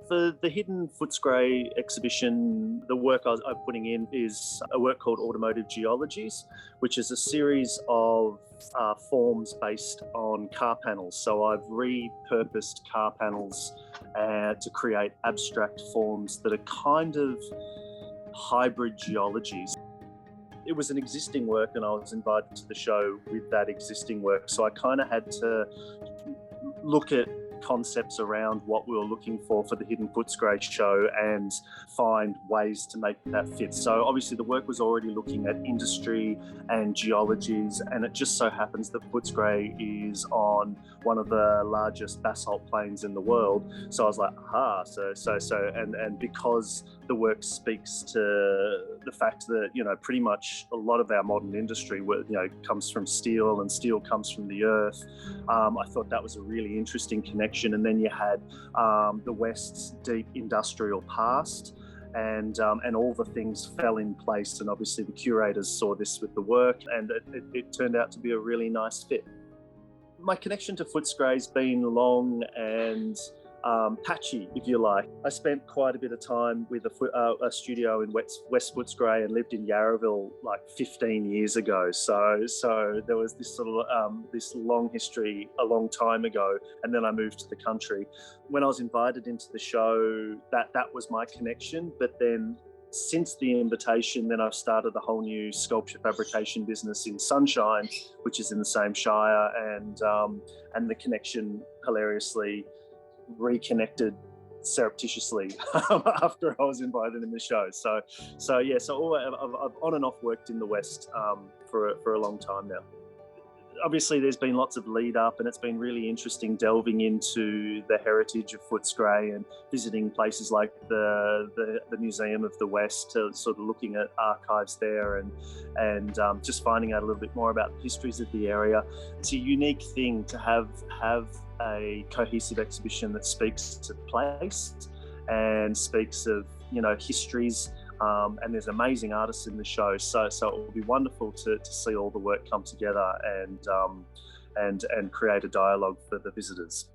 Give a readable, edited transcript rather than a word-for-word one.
For the Hidden Footscray exhibition, the work I'm putting in is a work called Automotive Geologies, which is a series of forms based on car panels. So I've repurposed car panels to create abstract forms that are kind of hybrid geologies. It was an existing work and I was invited to the show with that existing work. So I kind of had to look at concepts around what we were looking for the Hidden Footscray show and find ways to make that fit. So obviously the work was already looking at industry and geologies, and it just so happens that Footscray is on one of the largest basalt plains in the world. So I was like, and because the work speaks to the fact that, pretty much a lot of our modern industry, comes from steel and steel comes from the earth. I thought that was a really interesting connection. And then you had the West's deep industrial past, and all the things fell in place. And obviously the curators saw this with the work, and it turned out to be a really nice fit. My connection to Footscray's been long and patchy, if you like. I spent quite a bit of time with a studio in West Footscray and lived in Yarraville like 15 years ago. So there was this sort of this long history a long time ago, and then I moved to the country. When I was invited into the show, that was my connection. But then since the invitation, then I've started a whole new sculpture fabrication business in Sunshine, which is in the same shire, and the connection hilariously reconnected surreptitiously after I was invited in the show. So I've on and off worked in the West for a long time now. Obviously, there's been lots of lead up, and it's been really interesting delving into the heritage of Footscray and visiting places like the Museum of the West, sort of looking at archives there and just finding out a little bit more about the histories of the area. It's a unique thing to have a cohesive exhibition that speaks to place and speaks of histories. And there's amazing artists in the show, so it will be wonderful to see all the work come together and create a dialogue for the visitors.